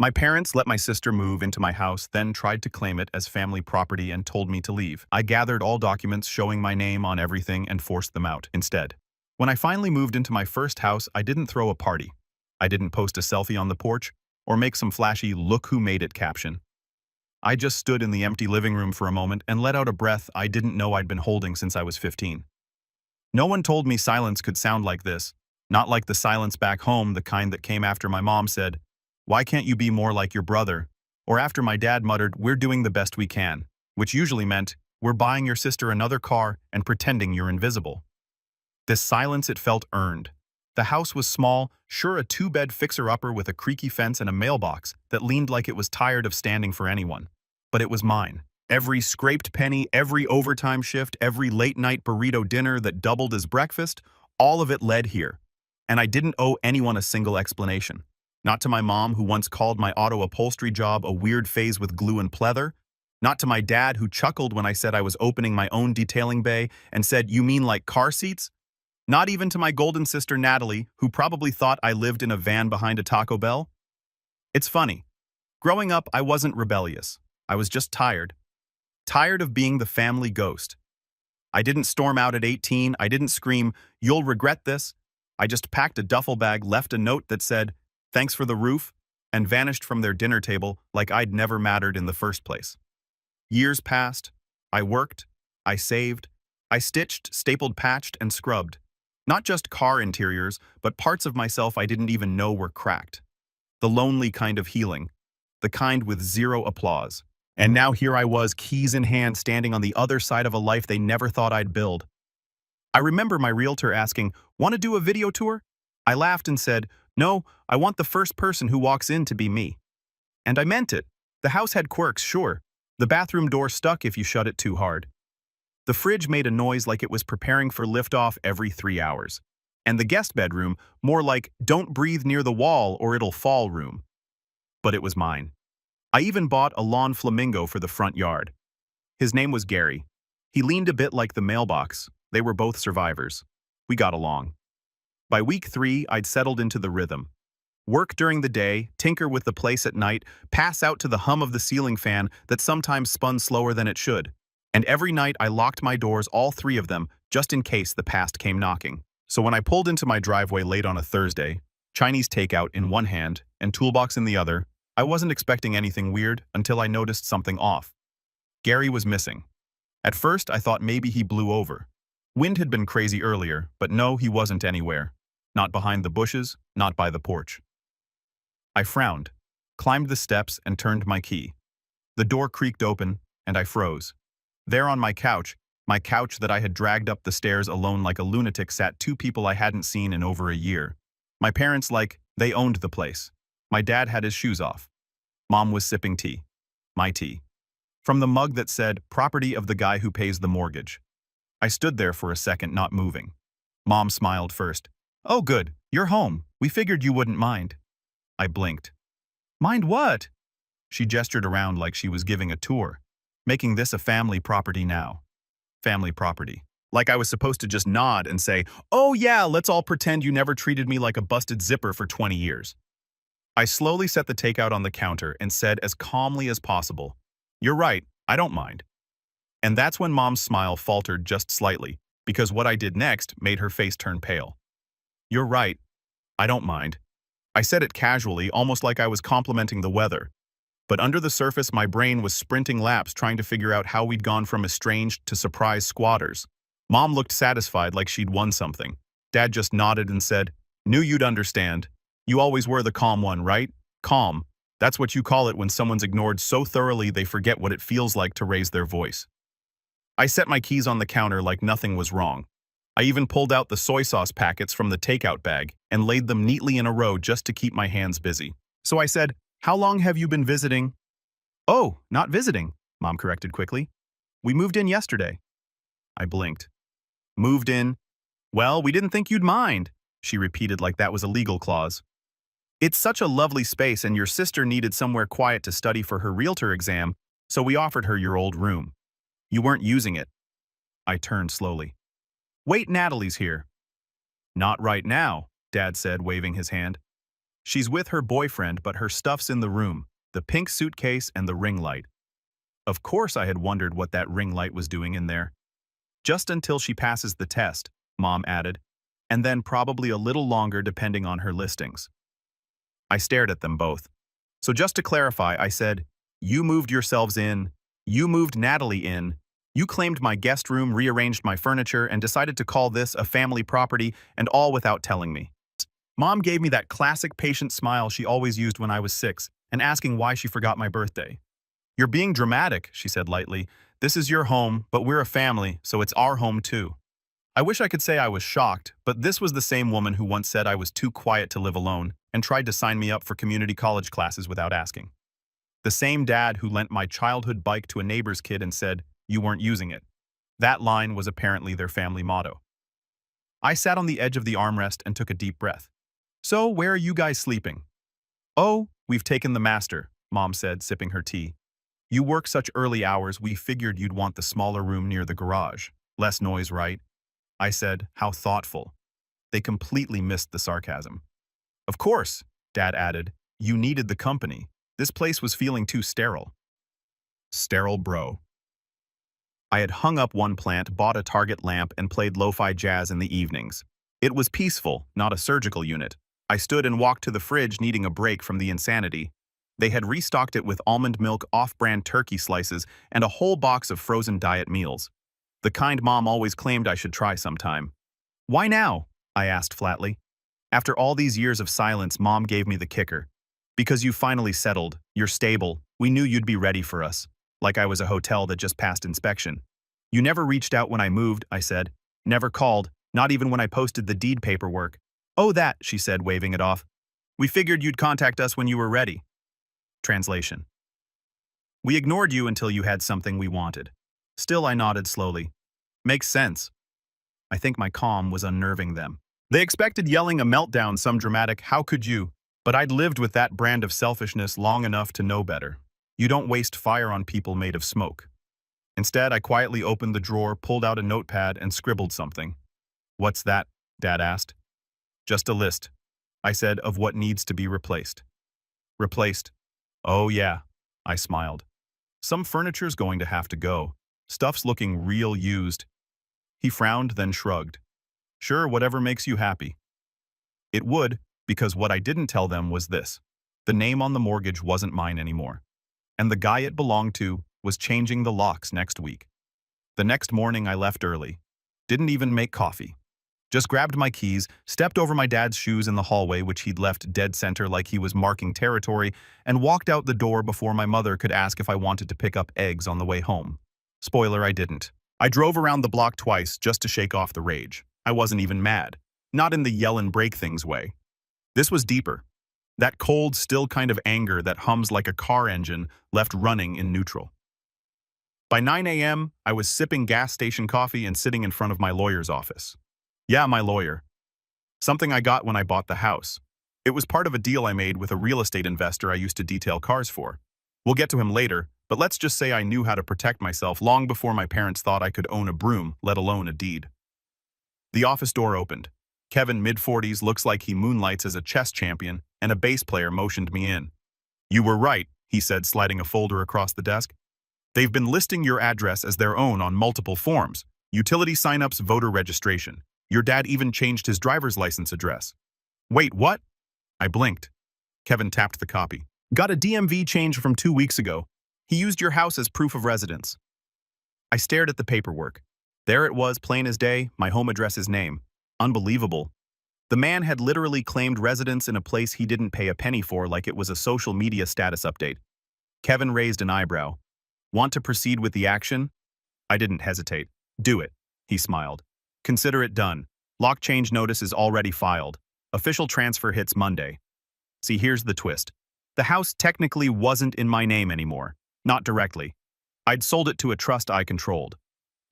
My parents let my sister move into my house, then tried to claim it as family property and told me to leave. I gathered all documents showing my name on everything and forced them out instead. When I finally moved into my first house, I didn't throw a party. I didn't post a selfie on the porch or make some flashy "look who made it" caption. I just stood in the empty living room for a moment and let out a breath I didn't know I'd been holding since I was 15. No one told me silence could sound like this, not like the silence back home, the kind that came after my mom said, "Why can't you be more like your brother?" Or after my dad muttered, "We're doing the best we can," which usually meant, "We're buying your sister another car and pretending you're invisible." This silence, it felt earned. The house was small, sure, a two-bed fixer-upper with a creaky fence and a mailbox that leaned like it was tired of standing for anyone. But it was mine. Every scraped penny, every overtime shift, every late-night burrito dinner that doubled as breakfast, all of it led here. And I didn't owe anyone a single explanation. Not to my mom, who once called my auto upholstery job a weird phase with glue and pleather. Not to my dad, who chuckled when I said I was opening my own detailing bay and said, "You mean like car seats?" Not even to my golden sister Natalie, who probably thought I lived in a van behind a Taco Bell. It's funny. Growing up, I wasn't rebellious. I was just tired. Tired of being the family ghost. I didn't storm out at 18. I didn't scream, "You'll regret this." I just packed a duffel bag, left a note that said, "Thanks for the roof," and vanished from their dinner table like I'd never mattered in the first place. Years passed. I worked. I saved. I stitched, stapled, patched, and scrubbed. Not just car interiors, but parts of myself I didn't even know were cracked. The lonely kind of healing. The kind with zero applause. And now here I was, keys in hand, standing on the other side of a life they never thought I'd build. I remember my realtor asking, "Want to do a video tour?" I laughed and said, "No, I want the first person who walks in to be me." And I meant it. The house had quirks, sure. The bathroom door stuck if you shut it too hard. The fridge made a noise like it was preparing for liftoff every 3 hours. And the guest bedroom, more like "don't breathe near the wall or it'll fall" room. But it was mine. I even bought a lawn flamingo for the front yard. His name was Gary. He leaned a bit like the mailbox. They were both survivors. We got along. By week 3, I'd settled into the rhythm. Work during the day, tinker with the place at night, pass out to the hum of the ceiling fan that sometimes spun slower than it should. And every night I locked my doors, all 3 of them, just in case the past came knocking. So when I pulled into my driveway late on a Thursday, Chinese takeout in one hand and toolbox in the other, I wasn't expecting anything weird until I noticed something off. Gary was missing. At first, I thought maybe he blew over. Wind had been crazy earlier, but no, he wasn't anywhere. Not behind the bushes, not by the porch. I frowned, climbed the steps, and turned my key. The door creaked open, and I froze. There on my couch that I had dragged up the stairs alone like a lunatic, sat 2 people I hadn't seen in over a year. My parents, like, they owned the place. My dad had his shoes off. Mom was sipping tea. My tea. From the mug that said, "Property of the guy who pays the mortgage." I stood there for a second, not moving. Mom smiled first. "Oh good, you're home. We figured you wouldn't mind." I blinked. "Mind what?" She gestured around like she was giving a tour. "Making this a family property now." Family property. Like I was supposed to just nod and say, "Oh yeah, let's all pretend you never treated me like a busted zipper for 20 years. I slowly set the takeout on the counter and said as calmly as possible, "You're right, I don't mind." And that's when Mom's smile faltered just slightly, because what I did next made her face turn pale. "You're right, I don't mind." I said it casually, almost like I was complimenting the weather. But under the surface, my brain was sprinting laps trying to figure out how we'd gone from estranged to surprise squatters. Mom looked satisfied, like she'd won something. Dad just nodded and said, "Knew you'd understand. You always were the calm one, right? Calm. That's what you call it when someone's ignored so thoroughly they forget what it feels like to raise their voice." I set my keys on the counter like nothing was wrong. I even pulled out the soy sauce packets from the takeout bag and laid them neatly in a row just to keep my hands busy. So I said, "How long have you been visiting?" "Oh, not visiting," Mom corrected quickly. "We moved in yesterday." I blinked. "Moved in? Well, we didn't think you'd mind," she repeated like that was a legal clause. "It's such a lovely space and your sister needed somewhere quiet to study for her realtor exam, so we offered her your old room. You weren't using it." I turned slowly. "Wait, Natalie's here." "Not right now," Dad said, waving his hand. She's with her boyfriend, but her stuff's in the room, the pink suitcase and the ring light. Of course I had wondered what that ring light was doing in there. Just until she passes the test, Mom added, and then probably a little longer depending on her listings. I stared at them both. So just to clarify, I said, you moved yourselves in, you moved Natalie in, you claimed my guest room, rearranged my furniture, and decided to call this a family property, and all without telling me. Mom gave me that classic patient smile she always used when I was 6, and asking why she forgot my birthday. You're being dramatic, she said lightly. This is your home, but we're a family, so it's our home too. I wish I could say I was shocked, but this was the same woman who once said I was too quiet to live alone and tried to sign me up for community college classes without asking. The same dad who lent my childhood bike to a neighbor's kid and said, you weren't using it. That line was apparently their family motto. I sat on the edge of the armrest and took a deep breath. So, where are you guys sleeping? Oh, we've taken the master, Mom said, sipping her tea. You work such early hours, we figured you'd want the smaller room near the garage. Less noise, right? I said, how thoughtful. They completely missed the sarcasm. Of course, Dad added, you needed the company. This place was feeling too sterile. Sterile, bro. I had hung up one plant, bought a Target lamp, and played lo-fi jazz in the evenings. It was peaceful, not a surgical unit. I stood and walked to the fridge needing a break from the insanity. They had restocked it with almond milk off-brand turkey slices and a whole box of frozen diet meals. The kind Mom always claimed I should try sometime. Why now? I asked flatly. After all these years of silence, Mom gave me the kicker. Because you finally settled, you're stable, we knew you'd be ready for us. Like I was a hotel that just passed inspection. You never reached out when I moved, I said. Never called, not even when I posted the deed paperwork. Oh, that, she said, waving it off. We figured you'd contact us when you were ready. Translation. We ignored you until you had something we wanted. Still, I nodded slowly. Makes sense. I think my calm was unnerving them. They expected yelling a meltdown, some dramatic, how could you? But I'd lived with that brand of selfishness long enough to know better. You don't waste fire on people made of smoke. Instead, I quietly opened the drawer, pulled out a notepad, and scribbled something. What's that? Dad asked. Just a list, I said, of what needs to be replaced. Replaced? Oh yeah, I smiled. Some furniture's going to have to go. Stuff's looking real used. He frowned, then shrugged. Sure, whatever makes you happy. It would, because what I didn't tell them was this. The name on the mortgage wasn't mine anymore. And the guy it belonged to was changing the locks next week. The next morning I left early. Didn't even make coffee. Just grabbed my keys, stepped over my dad's shoes in the hallway which he'd left dead center like he was marking territory, and walked out the door before my mother could ask if I wanted to pick up eggs on the way home. Spoiler, I didn't. I drove around the block twice just to shake off the rage. I wasn't even mad. Not in the yell and break things way. This was deeper. That cold, still kind of anger that hums like a car engine left running in neutral. By 9 a.m., I was sipping gas station coffee and sitting in front of my lawyer's office. Yeah, my lawyer. Something I got when I bought the house. It was part of a deal I made with a real estate investor I used to detail cars for. We'll get to him later, but let's just say I knew how to protect myself long before my parents thought I could own a broom, let alone a deed. The office door opened. Kevin, mid-40s, looks like he moonlights as a chess champion, and a bass player motioned me in. You were right, he said, sliding a folder across the desk. They've been listing your address as their own on multiple forms. Utility signups, voter registration. Your dad even changed his driver's license address. Wait, what? I blinked. Kevin tapped the copy. Got a DMV change from 2 weeks ago. He used your house as proof of residence. I stared at the paperwork. There it was, plain as day, my home address's name. Unbelievable. The man had literally claimed residence in a place he didn't pay a penny for like it was a social media status update. Kevin raised an eyebrow. Want to proceed with the action? I didn't hesitate. Do it, he smiled. Consider it done. Lock change notice is already filed. Official transfer hits Monday. See, here's the twist. The house technically wasn't in my name anymore. Not directly. I'd sold it to a trust I controlled.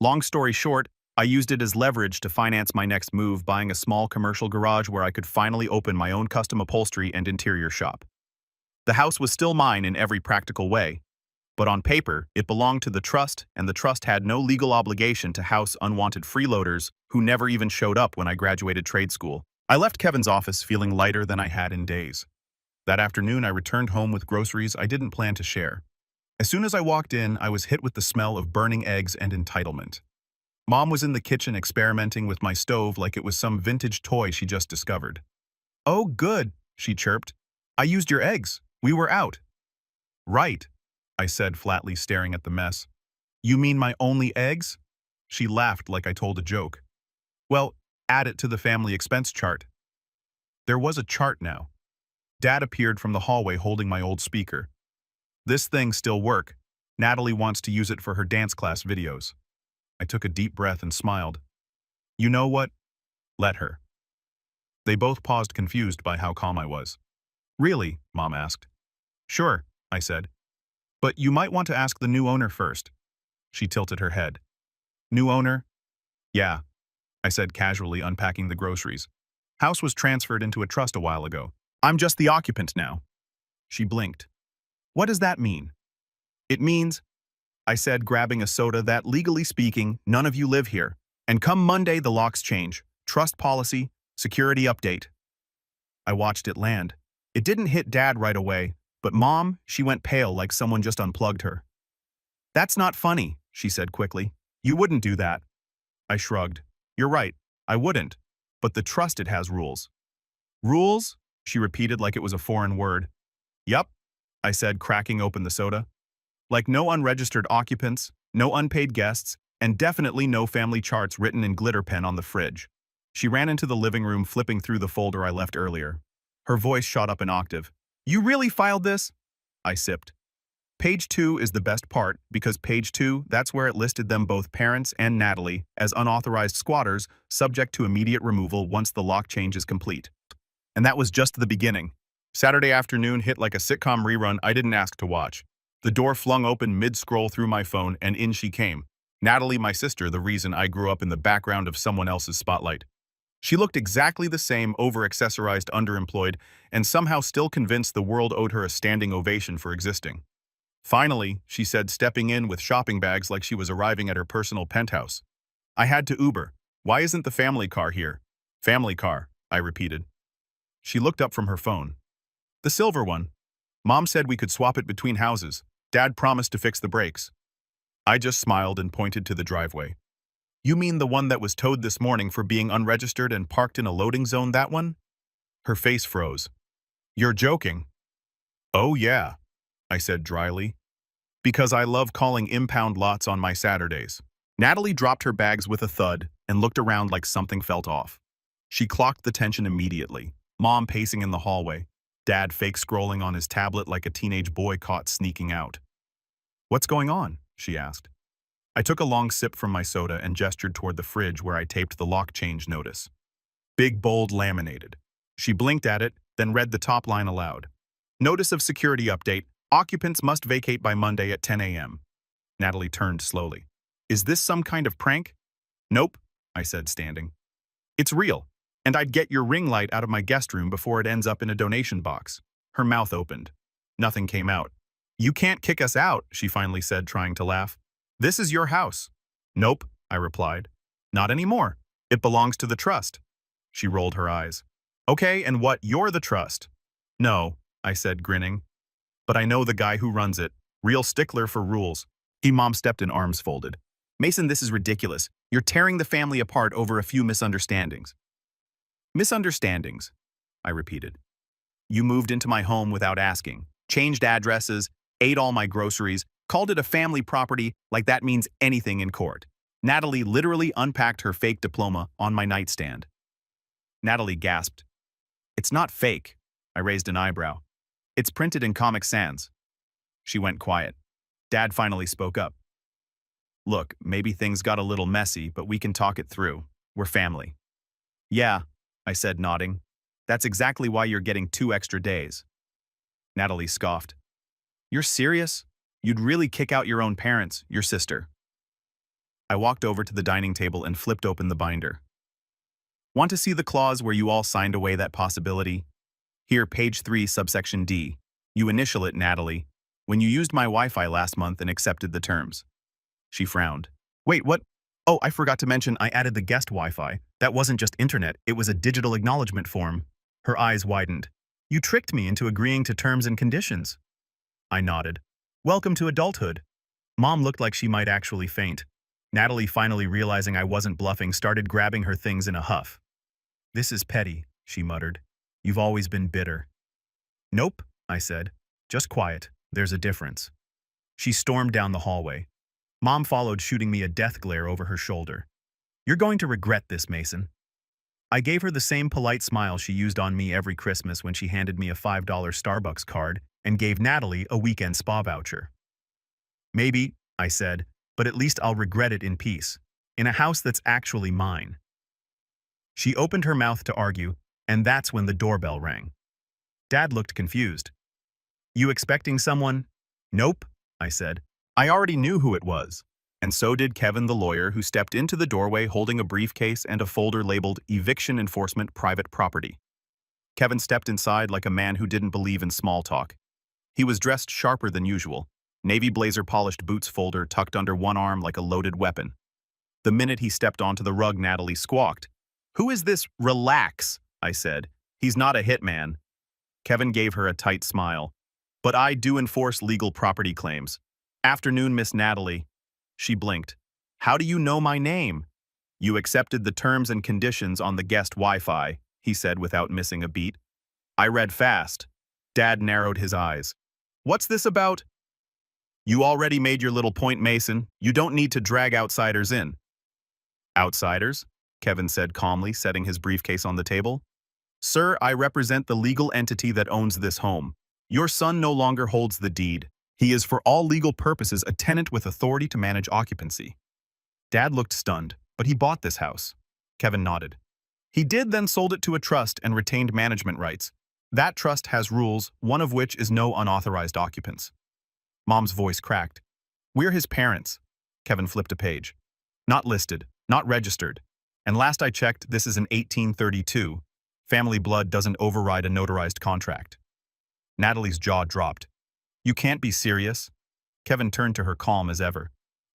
Long story short, I used it as leverage to finance my next move, buying a small commercial garage where I could finally open my own custom upholstery and interior shop. The house was still mine in every practical way, but on paper, it belonged to the trust, and the trust had no legal obligation to house unwanted freeloaders who never even showed up when I graduated trade school. I left Kevin's office feeling lighter than I had in days. That afternoon, I returned home with groceries I didn't plan to share. As soon as I walked in, I was hit with the smell of burning eggs and entitlement. Mom was in the kitchen experimenting with my stove like it was some vintage toy she just discovered. "Oh, good," she chirped. "I used your eggs. We were out." "Right," I said flatly, staring at the mess. "You mean my only eggs?" She laughed like I told a joke. "Well, add it to the family expense chart." There was a chart now. Dad appeared from the hallway holding my old speaker. "This thing still work. Natalie wants to use it for her dance class videos." I took a deep breath and smiled. "You know what? Let her." They both paused, confused by how calm I was. "Really?" Mom asked. "Sure," I said. "But you might want to ask the new owner first." She tilted her head. "New owner?" "Yeah," I said casually, unpacking the groceries. "House was transferred into a trust a while ago. I'm just the occupant now." She blinked. "What does that mean?" "It means," I said, grabbing a soda, "that legally speaking, none of you live here. And come Monday, the locks change. Trust policy, security update." I watched it land. It didn't hit Dad right away, but Mom, she went pale like someone just unplugged her. "That's not funny," she said quickly. "You wouldn't do that." I shrugged. "You're right, I wouldn't. But the trust, it has rules." "Rules?" she repeated like it was a foreign word. "Yup," I said, cracking open the soda. "Like no unregistered occupants, no unpaid guests, and definitely no family charts written in glitter pen on the fridge." She ran into the living room, flipping through the folder I left earlier. Her voice shot up an octave. "You really filed this?" I sipped. "Page 2 is the best part, because page 2, that's where it listed them, both parents and Natalie, as unauthorized squatters, subject to immediate removal once the lock change is complete." And that was just the beginning. Saturday afternoon hit like a sitcom rerun I didn't ask to watch. The door flung open mid-scroll through my phone, and in she came. Natalie, my sister, the reason I grew up in the background of someone else's spotlight. She looked exactly the same, over-accessorized, underemployed, and somehow still convinced the world owed her a standing ovation for existing. "Finally," she said, stepping in with shopping bags like she was arriving at her personal penthouse. "I had to Uber. Why isn't the family car here?" "Family car," I repeated. She looked up from her phone. "The silver one. Mom said we could swap it between houses. Dad promised to fix the brakes." I just smiled and pointed to the driveway. "You mean the one that was towed this morning for being unregistered and parked in a loading zone, that one?" Her face froze. "You're joking." "Oh yeah," I said dryly. "Because I love calling impound lots on my Saturdays." Natalie dropped her bags with a thud and looked around like something felt off. She clocked the tension immediately. Mom pacing in the hallway. Dad fake scrolling on his tablet like a teenage boy caught sneaking out. "What's going on?" she asked. I took a long sip from my soda and gestured toward the fridge where I taped the lock change notice. Big, bold, laminated. She blinked at it, then read the top line aloud. "Notice of security update. Occupants must vacate by Monday at 10 a.m. Natalie turned slowly. "Is this some kind of prank?" "Nope," I said, standing. "It's real, and I'd get your ring light out of my guest room before it ends up in a donation box." Her mouth opened. Nothing came out. "You can't kick us out," she finally said, trying to laugh. "This is your house." "Nope," I replied. "Not anymore. It belongs to the trust." She rolled her eyes. "Okay, and what, you're the trust?" "No," I said, grinning. "But I know the guy who runs it. Real stickler for rules." Mom stepped in, arms folded. "Mason, this is ridiculous. You're tearing the family apart over a few misunderstandings." "Misunderstandings," I repeated. "You moved into my home without asking, changed addresses, ate all my groceries, called it a family property like that means anything in court." Natalie literally unpacked her fake diploma on my nightstand. Natalie gasped. "It's not fake." I raised an eyebrow. "It's printed in Comic Sans." She went quiet. Dad finally spoke up. "Look, maybe things got a little messy, but we can talk it through. We're family." "Yeah," I said, nodding. "That's exactly why you're getting 2 extra days." Natalie scoffed. "You're serious? You'd really kick out your own parents, your sister?" I walked over to the dining table and flipped open the binder. "Want to see the clause where you all signed away that possibility? Here, page 3, subsection D. You initial it, Natalie, when you used my Wi-Fi last month and accepted the terms." She frowned. "Wait, what? Oh, I forgot to mention I added the guest Wi-Fi. That wasn't just internet, it was a digital acknowledgement form." Her eyes widened. You tricked me into agreeing to terms and conditions. I nodded. Welcome to adulthood. Mom looked like she might actually faint. Natalie, finally realizing I wasn't bluffing, started grabbing her things in a huff. This is petty, she muttered. You've always been bitter. Nope, I said. Just quiet. There's a difference. She stormed down the hallway. Mom followed, shooting me a death glare over her shoulder. You're going to regret this, Mason. I gave her the same polite smile she used on me every Christmas when she handed me a $5 Starbucks card and gave Natalie a weekend spa voucher. Maybe, I said, but at least I'll regret it in peace, in a house that's actually mine. She opened her mouth to argue, and that's when the doorbell rang. Dad looked confused. You expecting someone? Nope, I said. I already knew who it was. And so did Kevin, the lawyer, who stepped into the doorway holding a briefcase and a folder labeled Eviction Enforcement Private Property. Kevin stepped inside like a man who didn't believe in small talk. He was dressed sharper than usual, navy blazer polished boots folder tucked under one arm like a loaded weapon. The minute he stepped onto the rug, Natalie squawked. Who is this? Relax, I said. He's not a hitman. Kevin gave her a tight smile. But I do enforce legal property claims. Afternoon, Miss Natalie. She blinked. How do you know my name? You accepted the terms and conditions on the guest Wi-Fi, he said without missing a beat. I read fast. Dad narrowed his eyes. What's this about? You already made your little point, Mason. You don't need to drag outsiders in. Outsiders? Kevin said calmly, setting his briefcase on the table. Sir, I represent the legal entity that owns this home. Your son no longer holds the deed. He is for all legal purposes a tenant with authority to manage occupancy. Dad looked stunned, but he bought this house. Kevin nodded. He did, then sold it to a trust and retained management rights. That trust has rules, one of which is no unauthorized occupants. Mom's voice cracked. We're his parents. Kevin flipped a page. Not listed, not registered. And last I checked, this is an 1832. Family blood doesn't override a notarized contract. Natalie's jaw dropped. You can't be serious. Kevin turned to her, calm as ever.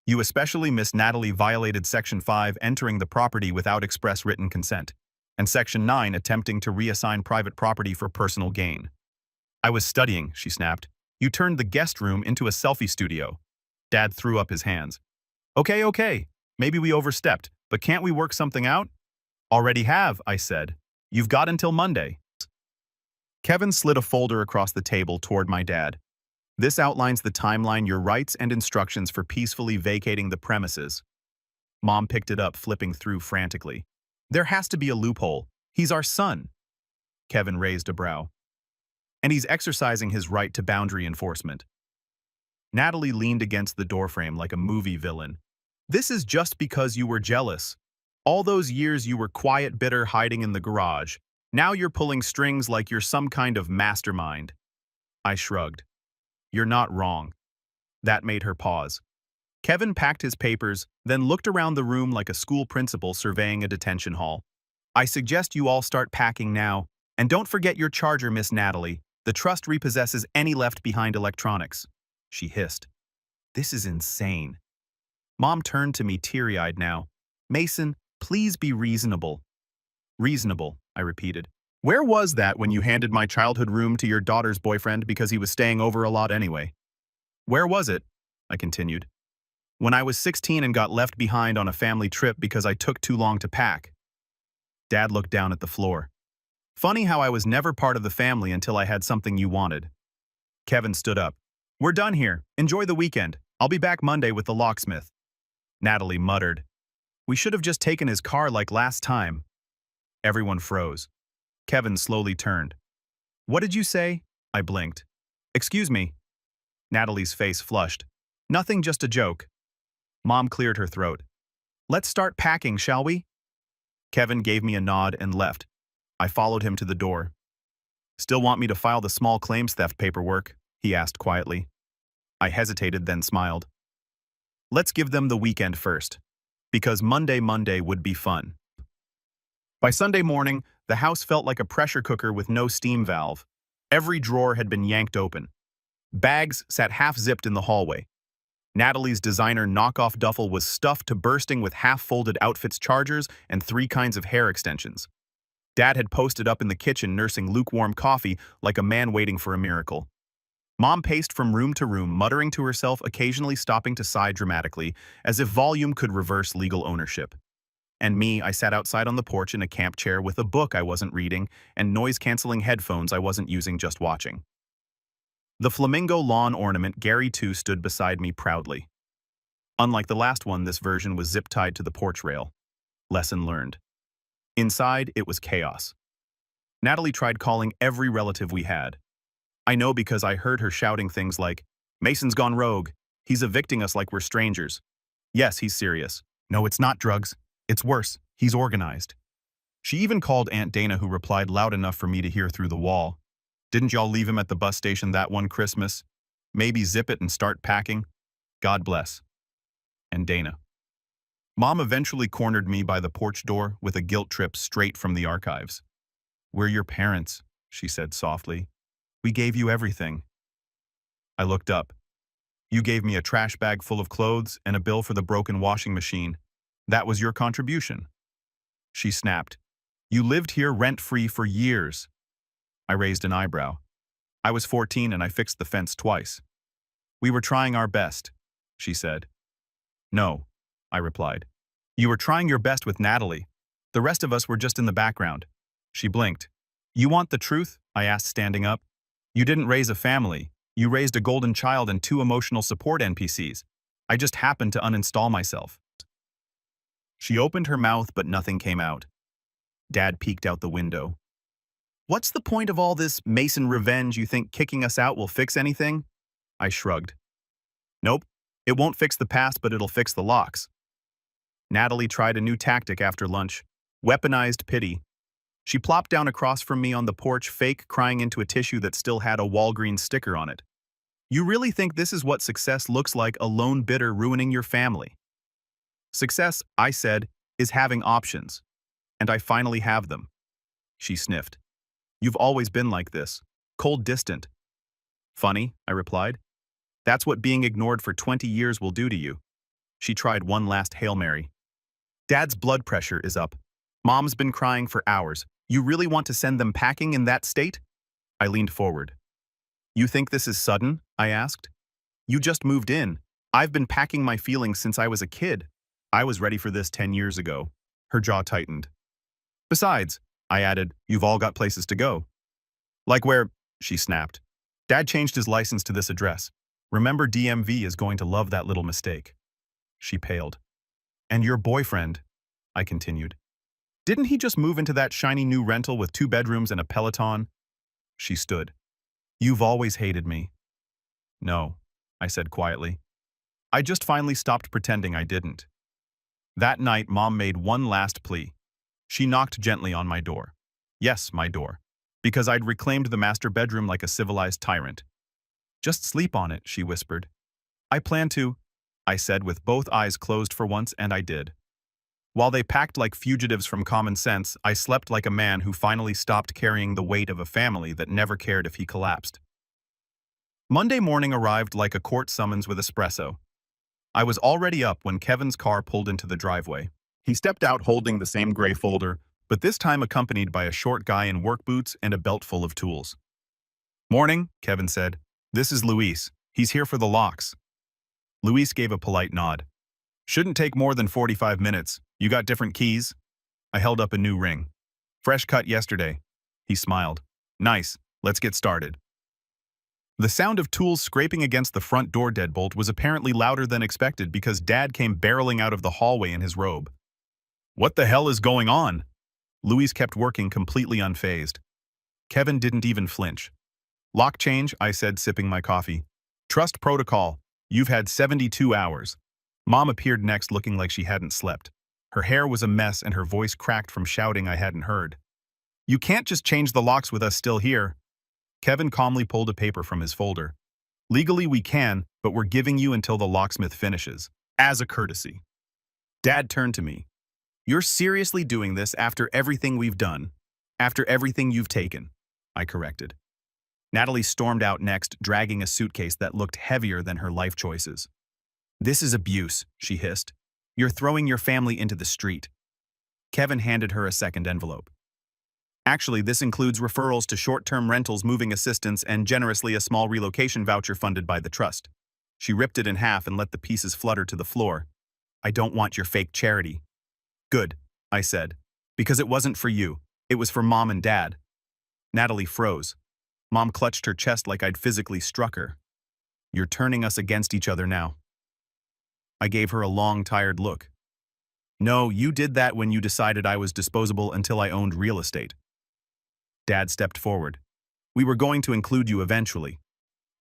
You, especially Miss Natalie, violated Section 5, entering the property without express written consent, and Section 9, attempting to reassign private property for personal gain. I was studying, she snapped. You turned the guest room into a selfie studio. Dad threw up his hands. Okay. Maybe we overstepped, but can't we work something out? Already have, I said. You've got until Monday. Kevin slid a folder across the table toward my dad. This outlines the timeline, your rights and instructions for peacefully vacating the premises. Mom picked it up, flipping through frantically. There has to be a loophole. He's our son. Kevin raised a brow. And he's exercising his right to boundary enforcement. Natalie leaned against the doorframe like a movie villain. This is just because you were jealous. All those years you were quiet, bitter, hiding in the garage. Now you're pulling strings like you're some kind of mastermind. I shrugged. You're not wrong. That made her pause. Kevin packed his papers, then looked around the room like a school principal surveying a detention hall. I suggest you all start packing now. And don't forget your charger, Miss Natalie. The trust repossesses any left-behind electronics. She hissed. This is insane. Mom turned to me, teary-eyed now. Mason, please be reasonable. Reasonable, I repeated. Where was that when you handed my childhood room to your daughter's boyfriend because he was staying over a lot anyway? Where was it? I continued. When I was 16 and got left behind on a family trip because I took too long to pack. Dad looked down at the floor. Funny how I was never part of the family until I had something you wanted. Kevin stood up. We're done here. Enjoy the weekend. I'll be back Monday with the locksmith. Natalie muttered. We should have just taken his car like last time. Everyone froze. Kevin slowly turned. What did you say? I blinked. Excuse me. Natalie's face flushed. Nothing, just a joke. Mom cleared her throat. Let's start packing, shall we? Kevin gave me a nod and left. I followed him to the door. Still want me to file the small claims theft paperwork? He asked quietly. I hesitated, then smiled. Let's give them the weekend first. Because Monday would be fun. By Sunday morning, the house felt like a pressure cooker with no steam valve. Every drawer had been yanked open. Bags sat half-zipped in the hallway. Natalie's designer knockoff duffel was stuffed to bursting with half-folded outfits, chargers, and 3 kinds of hair extensions. Dad had posted up in the kitchen nursing lukewarm coffee like a man waiting for a miracle. Mom paced from room to room, muttering to herself, occasionally stopping to sigh dramatically, as if volume could reverse legal ownership. And me, I sat outside on the porch in a camp chair with a book I wasn't reading and noise-canceling headphones I wasn't using, just watching. The flamingo lawn ornament Gary 2 stood beside me proudly. Unlike the last one, this version was zip-tied to the porch rail. Lesson learned. Inside, it was chaos. Natalie tried calling every relative we had. I know because I heard her shouting things like, "Mason's gone rogue. He's evicting us like we're strangers. Yes, he's serious. No, it's not drugs. It's worse. He's organized." She even called Aunt Dana, who replied loud enough for me to hear through the wall. "Didn't y'all leave him at the bus station that one Christmas? Maybe zip it and start packing? God bless." And Dana. Mom eventually cornered me by the porch door with a guilt trip straight from the archives. "We're your parents," she said softly. "We gave you everything." I looked up. "You gave me a trash bag full of clothes and a bill for the broken washing machine. That was your contribution." She snapped. "You lived here rent-free for years." I raised an eyebrow. "I was 14 and I fixed the fence twice." "We were trying our best," she said. "No," I replied. "You were trying your best with Natalie. The rest of us were just in the background." She blinked. "You want the truth?" I asked, standing up. "You didn't raise a family. You raised a golden child and 2 emotional support NPCs. I just happened to uninstall myself." She opened her mouth, but nothing came out. Dad peeked out the window. "What's the point of all this Mason revenge? You think kicking us out will fix anything?" I shrugged. "Nope. It won't fix the past, but it'll fix the locks." Natalie tried a new tactic after lunch. Weaponized pity. She plopped down across from me on the porch, fake crying into a tissue that still had a Walgreens sticker on it. "You really think this is what success looks like, a lone bidder ruining your family?" "Success," I said, "is having options. And I finally have them." She sniffed. "You've always been like this. Cold, distant." "Funny," I replied. "That's what being ignored for 20 years will do to you." She tried one last Hail Mary. "Dad's blood pressure is up. Mom's been crying for hours. You really want to send them packing in that state?" I leaned forward. "You think this is sudden?" I asked. "You just moved in. I've been packing my feelings since I was a kid. I was ready for this 10 years ago." Her jaw tightened. "Besides," I added, "you've all got places to go." "Like where?" she snapped. "Dad changed his license to this address. Remember, DMV is going to love that little mistake." She paled. "And your boyfriend," I continued. "Didn't he just move into that shiny new rental with 2 bedrooms and a Peloton?" She stood. "You've always hated me." "No," I said quietly. "I just finally stopped pretending I didn't." That night, Mom made one last plea. She knocked gently on my door. Yes, my door. Because I'd reclaimed the master bedroom like a civilized tyrant. "Just sleep on it," she whispered. "I plan to," I said with both eyes closed for once, and I did. While they packed like fugitives from common sense, I slept like a man who finally stopped carrying the weight of a family that never cared if he collapsed. Monday morning arrived like a court summons with espresso. I was already up when Kevin's car pulled into the driveway. He stepped out holding the same gray folder, but this time accompanied by a short guy in work boots and a belt full of tools. "Morning," Kevin said. "This is Luis. He's here for the locks." Luis gave a polite nod. "Shouldn't take more than 45 minutes. You got different keys?" I held up a new ring. "Fresh cut yesterday." He smiled. "Nice. Let's get started." The sound of tools scraping against the front door deadbolt was apparently louder than expected because Dad came barreling out of the hallway in his robe. "What the hell is going on?" Luis kept working completely unfazed. Kevin didn't even flinch. "Lock change," I said, sipping my coffee. "Trust protocol. You've had 72 hours. Mom appeared next looking like she hadn't slept. Her hair was a mess and her voice cracked from shouting I hadn't heard. "You can't just change the locks with us still here." Kevin calmly pulled a paper from his folder. "Legally we can, but we're giving you until the locksmith finishes. As a courtesy." Dad turned to me. "You're seriously doing this after everything we've done? After everything you've taken?" I corrected. Natalie stormed out next, dragging a suitcase that looked heavier than her life choices. "This is abuse," she hissed. "You're throwing your family into the street." Kevin handed her a second envelope. Actually, this includes referrals to short-term rentals, moving assistance, and generously a small relocation voucher funded by the trust. She ripped it in half and let the pieces flutter to the floor. I don't want your fake charity. Good, I said. Because it wasn't for you. It was for Mom and Dad. Natalie froze. Mom clutched her chest like I'd physically struck her. You're turning us against each other now. I gave her a long, tired look. No, you did that when you decided I was disposable until I owned real estate. Dad stepped forward. We were going to include you eventually.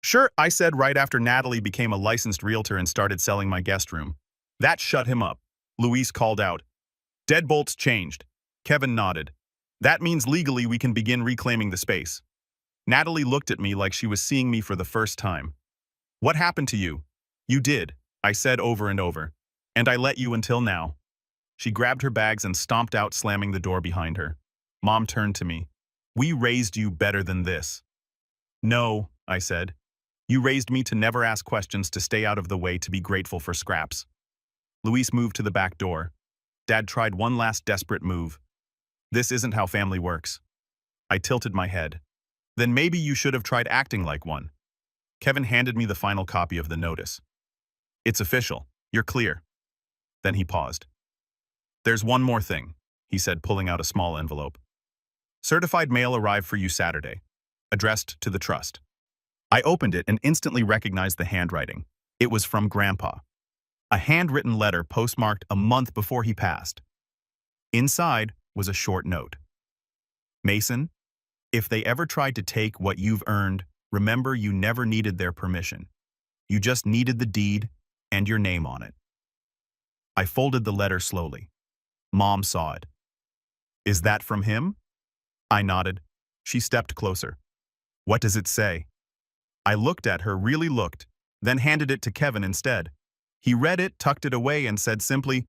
Sure, I said right after Natalie became a licensed realtor and started selling my guest room. That shut him up. Luis called out. Deadbolts changed. Kevin nodded. That means legally we can begin reclaiming the space. Natalie looked at me like she was seeing me for the first time. What happened to you? You did, I said over and over. And I let you until now. She grabbed her bags and stomped out, slamming the door behind her. Mom turned to me. We raised you better than this. No, I said. You raised me to never ask questions, to stay out of the way, to be grateful for scraps. Luis moved to the back door. Dad tried one last desperate move. This isn't how family works. I tilted my head. Then maybe you should have tried acting like one. Kevin handed me the final copy of the notice. It's official. You're clear. Then he paused. There's one more thing, he said, pulling out a small envelope. Certified mail arrived for you Saturday, addressed to the trust. I opened it and instantly recognized the handwriting. It was from Grandpa. A handwritten letter postmarked a month before he passed. Inside was a short note. Mason, if they ever tried to take what you've earned, remember you never needed their permission. You just needed the deed and your name on it. I folded the letter slowly. Mom saw it. Is that from him? I nodded. She stepped closer. What does it say? I looked at her, really looked, then handed it to Kevin instead. He read it, tucked it away, and said simply,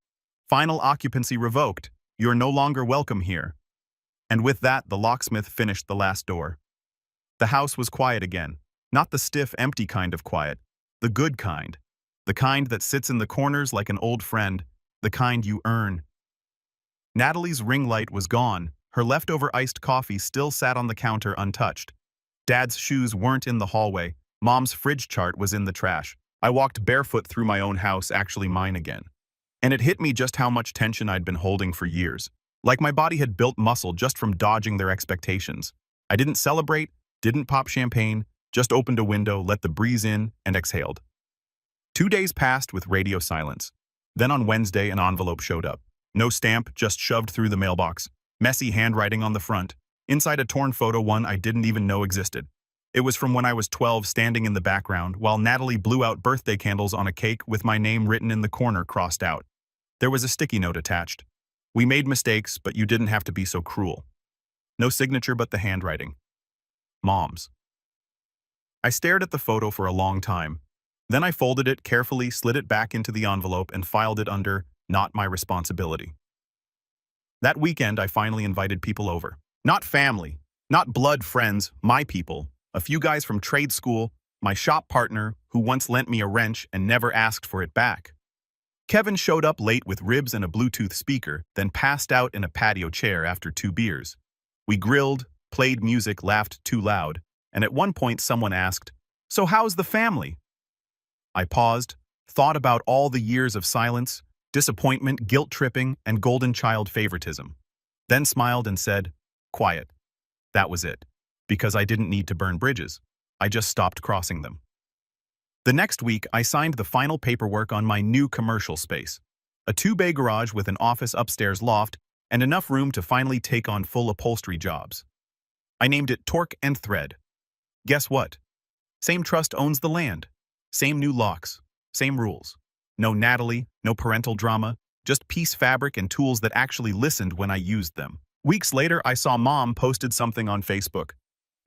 Final occupancy revoked. You're no longer welcome here. And with that, the locksmith finished the last door. The house was quiet again. Not the stiff, empty kind of quiet. The good kind. The kind that sits in the corners like an old friend. The kind you earn. Natalie's ring light was gone. Her leftover iced coffee still sat on the counter untouched. Dad's shoes weren't in the hallway. Mom's fridge chart was in the trash. I walked barefoot through my own house, actually mine again. And it hit me just how much tension I'd been holding for years. Like my body had built muscle just from dodging their expectations. I didn't celebrate, didn't pop champagne, just opened a window, let the breeze in, and exhaled. 2 days passed with radio silence. Then on Wednesday, an envelope showed up. No stamp, just shoved through the mailbox. Messy handwriting on the front. Inside a torn photo, one I didn't even know existed. It was from when I was 12, standing in the background, while Natalie blew out birthday candles on a cake with my name written in the corner crossed out. There was a sticky note attached. We made mistakes, but you didn't have to be so cruel. No signature but the handwriting. Mom's. I stared at the photo for a long time. Then I folded it carefully, slid it back into the envelope, and filed it under not my responsibility. That weekend, I finally invited people over. Not family, not blood friends, my people. A few guys from trade school, my shop partner who once lent me a wrench and never asked for it back. Kevin showed up late with ribs and a Bluetooth speaker, then passed out in a patio chair after 2 beers. We grilled, played music, laughed too loud, and at one point someone asked, "So how's the family?" I paused, thought about all the years of silence, disappointment, guilt-tripping, and golden child favoritism. Then smiled and said, "Quiet." That was it. Because I didn't need to burn bridges. I just stopped crossing them. The next week, I signed the final paperwork on my new commercial space. A 2-bay garage with an office upstairs loft and enough room to finally take on full upholstery jobs. I named it Torque and Thread. Guess what? Same trust owns the land. Same new locks. Same rules. No Natalie, no parental drama, just piece fabric and tools that actually listened when I used them. Weeks later, I saw Mom posted something on Facebook.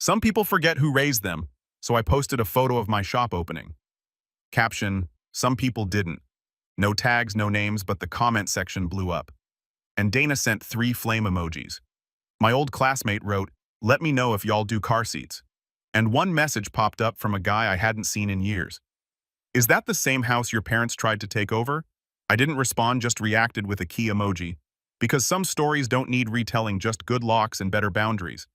Some people forget who raised them, so I posted a photo of my shop opening. Caption, some people didn't. No tags, no names, but the comment section blew up. And Dana sent 3 flame emojis. My old classmate wrote, "Let me know if y'all do car seats." And one message popped up from a guy I hadn't seen in years. "Is that the same house your parents tried to take over?" I didn't respond, just reacted with a key emoji. Because some stories don't need retelling, just good locks and better boundaries.